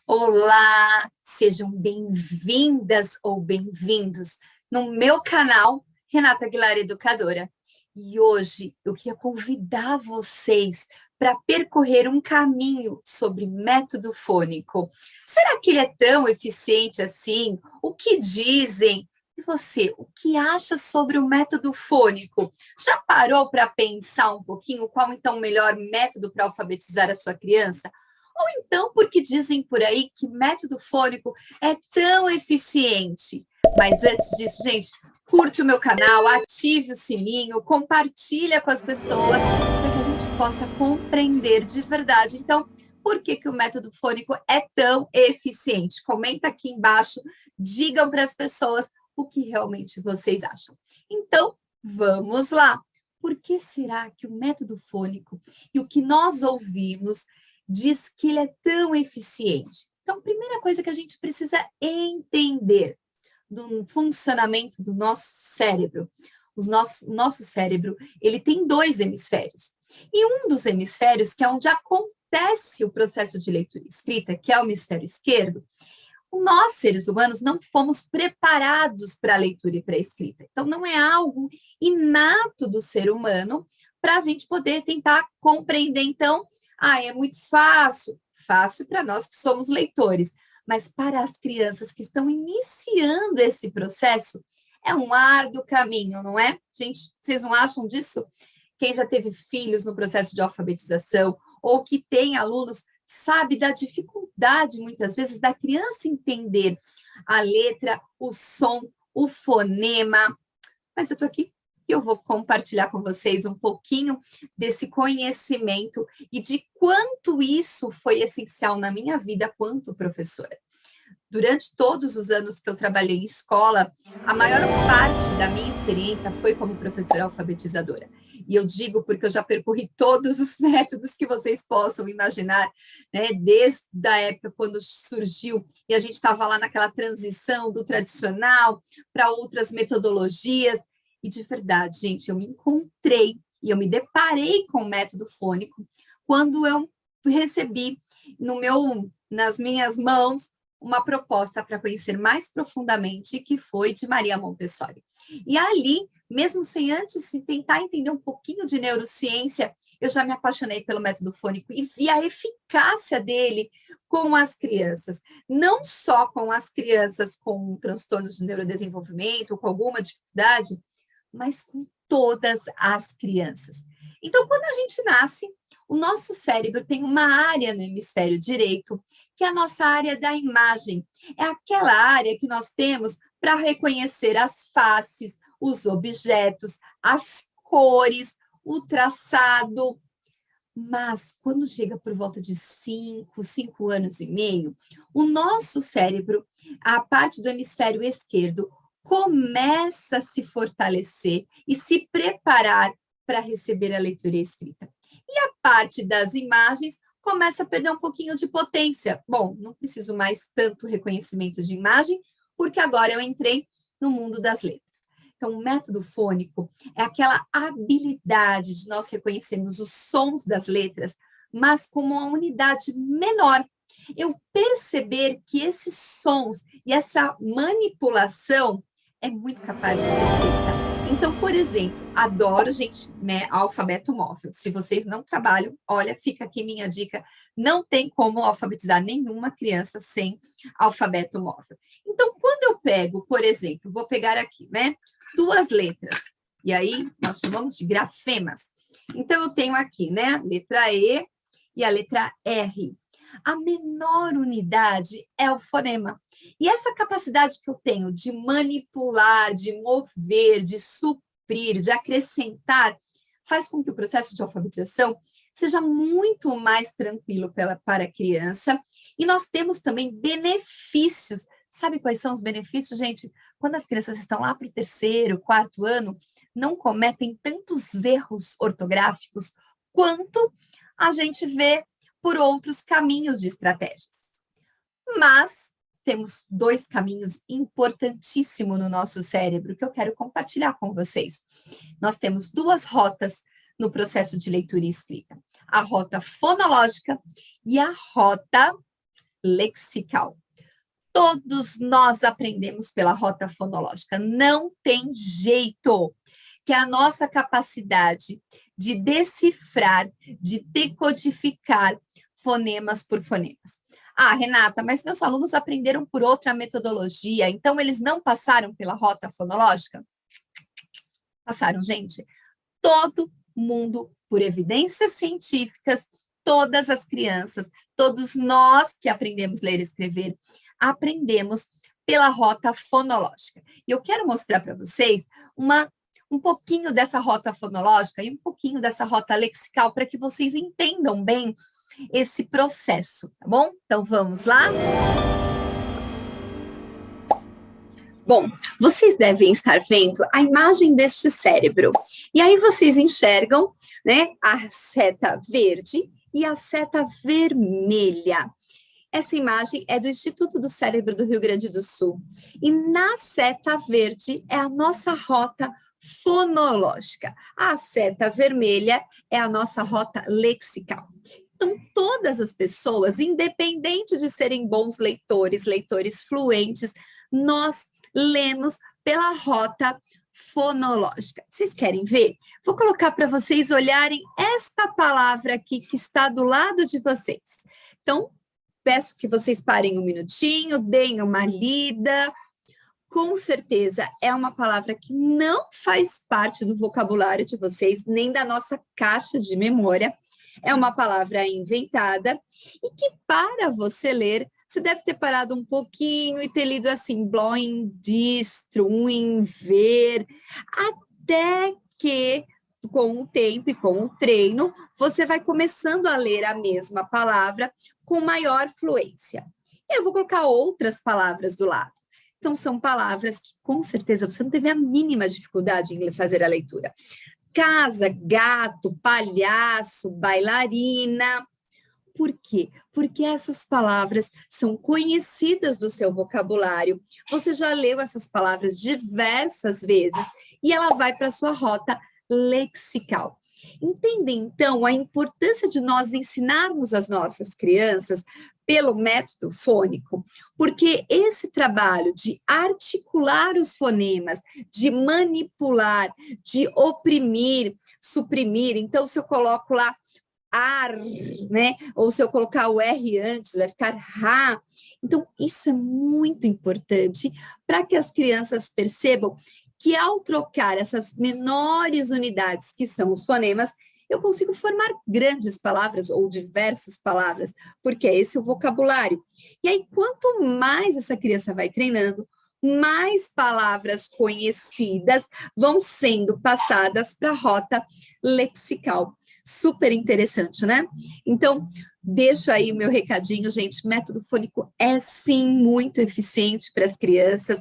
Olá, sejam bem-vindas ou bem-vindos no meu canal Renata Aguilar Educadora. E hoje eu queria convidar vocês para percorrer um caminho sobre método fônico. Será que ele é tão eficiente assim? O que dizem? E você, o que acha sobre o método fônico? Já parou para pensar um pouquinho qual então o melhor método para alfabetizar a sua criança? Ou então porque dizem por aí que método fônico é tão eficiente. Mas antes disso, gente, curte o meu canal, ative o sininho, compartilha com as pessoas para que a gente possa compreender de verdade. Então, por que o método fônico é tão eficiente? Comenta aqui embaixo, digam para as pessoas o que realmente vocês acham. Então, vamos lá. Por que será que o método fônico e o que nós ouvimos diz que ele é tão eficiente? Então, primeira coisa que a gente precisa entender do funcionamento do nosso cérebro. O nosso cérebro, ele tem dois hemisférios. E um dos hemisférios, que é onde acontece o processo de leitura e escrita, que é o hemisfério esquerdo, nós, seres humanos, não fomos preparados para a leitura e para a escrita. Então, não é algo inato do ser humano para a gente poder tentar compreender. Então, é muito fácil. Fácil para nós que somos leitores. Mas para as crianças que estão iniciando esse processo, é um árduo caminho, não é? Gente, vocês não acham disso? Quem já teve filhos no processo de alfabetização ou que tem alunos sabe da dificuldade, muitas vezes, da criança entender a letra, o som, o fonema. Mas eu estou aqui e eu vou compartilhar com vocês um pouquinho desse conhecimento e de quanto isso foi essencial na minha vida quanto professora. Durante todos os anos que eu trabalhei em escola, a maior parte da minha experiência foi como professora alfabetizadora. E eu digo porque eu já percorri todos os métodos que vocês possam imaginar, né? Desde a época quando surgiu e a gente estava lá naquela transição do tradicional para outras metodologias. E de verdade, gente, eu me encontrei e eu me deparei com o método fônico quando eu recebi nas minhas mãos uma proposta para conhecer mais profundamente, que foi de Maria Montessori. E ali, mesmo sem antes tentar entender um pouquinho de neurociência, eu já me apaixonei pelo método fônico e vi a eficácia dele com as crianças. Não só com as crianças com transtornos de neurodesenvolvimento, com alguma dificuldade, mas com todas as crianças. Então, quando a gente nasce, o nosso cérebro tem uma área no hemisfério direito, que é a nossa área da imagem. É aquela área que nós temos para reconhecer as faces, os objetos, as cores, o traçado. Mas, quando chega por volta de 5 anos e meio, o nosso cérebro, a parte do hemisfério esquerdo, começa a se fortalecer e se preparar para receber a leitura e a escrita. E a parte das imagens começa a perder um pouquinho de potência. Bom, não preciso mais tanto reconhecimento de imagem, porque agora eu entrei no mundo das letras. Então, o método fônico é aquela habilidade de nós reconhecermos os sons das letras, mas como uma unidade menor. Eu perceber que esses sons e essa manipulação é muito capaz de ser feita. Então, por exemplo, adoro, gente, né, alfabeto móvel. Se vocês não trabalham, olha, fica aqui minha dica, não tem como alfabetizar nenhuma criança sem alfabeto móvel. Então, quando eu pego, por exemplo, vou pegar aqui, né, duas letras, e aí nós chamamos de grafemas. Então, eu tenho aqui, né, letra E e a letra R. A menor unidade é o fonema. E essa capacidade que eu tenho de manipular, de mover, de suprir, de acrescentar, faz com que o processo de alfabetização seja muito mais tranquilo para a criança. E nós temos também benefícios. Sabe quais são os benefícios, gente? Quando as crianças estão lá para o 3º, 4º ano, não cometem tantos erros ortográficos quanto a gente vê por outros caminhos de estratégias. Mas temos dois caminhos importantíssimos no nosso cérebro que eu quero compartilhar com vocês. Nós temos duas rotas no processo de leitura e escrita. A rota fonológica e a rota lexical. Todos nós aprendemos pela rota fonológica, não tem jeito, que a nossa capacidade de decifrar, de decodificar fonemas por fonemas. Ah, Renata, mas meus alunos aprenderam por outra metodologia, então eles não passaram pela rota fonológica? Passaram, gente. Todo mundo, por evidências científicas, todas as crianças, todos nós que aprendemos a ler e escrever, aprendemos pela rota fonológica. E eu quero mostrar para vocês um pouquinho dessa rota fonológica e um pouquinho dessa rota lexical para que vocês entendam bem esse processo, tá bom? Então, vamos lá? Bom, vocês devem estar vendo a imagem deste cérebro. E aí vocês enxergam, né, a seta verde e a seta vermelha. Essa imagem é do Instituto do Cérebro do Rio Grande do Sul. E na seta verde é a nossa rota fonológica. A seta vermelha é a nossa rota lexical. Então, todas as pessoas, independente de serem bons leitores, leitores fluentes, nós lemos pela rota fonológica. Vocês querem ver? Vou colocar para vocês olharem esta palavra aqui que está do lado de vocês. Então, peço que vocês parem um minutinho, deem uma lida. Com certeza é uma palavra que não faz parte do vocabulário de vocês, nem da nossa caixa de memória. É uma palavra inventada e que, para você ler, você deve ter parado um pouquinho e ter lido assim, blowing, destruing, ver, até que, com o tempo e com o treino, você vai começando a ler a mesma palavra com maior fluência. Eu vou colocar outras palavras do lado. Então, são palavras que, com certeza, você não teve a mínima dificuldade em fazer a leitura. Casa, gato, palhaço, bailarina. Por quê? Porque essas palavras são conhecidas do seu vocabulário. Você já leu essas palavras diversas vezes e ela vai para a sua rota lexical. Entendem, então, a importância de nós ensinarmos as nossas crianças pelo método fônico, porque esse trabalho de articular os fonemas, de manipular, de oprimir, suprimir, então, se eu coloco lá ar, né? Ou se eu colocar o R antes, vai ficar ra. Então, isso é muito importante para que as crianças percebam que ao trocar essas menores unidades, que são os fonemas, eu consigo formar grandes palavras ou diversas palavras, porque é esse o vocabulário. E aí, quanto mais essa criança vai treinando, mais palavras conhecidas vão sendo passadas para a rota lexical. Super interessante, né? Então, deixo aí o meu recadinho, gente. Método fônico é sim muito eficiente para as crianças.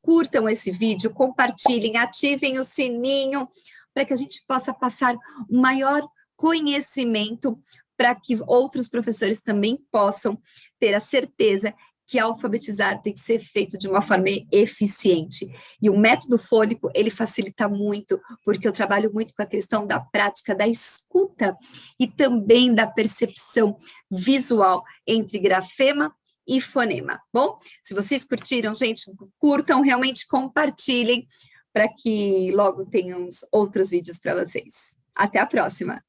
Curtam esse vídeo, compartilhem, ativem o sininho para que a gente possa passar um maior conhecimento para que outros professores também possam ter a certeza que alfabetizar tem que ser feito de uma forma eficiente. E o método fônico, ele facilita muito, porque eu trabalho muito com a questão da prática da escuta e também da percepção visual entre grafema e fonema, bom? Se vocês curtiram, gente, curtam, realmente compartilhem para que logo tenhamos outros vídeos para vocês. Até a próxima!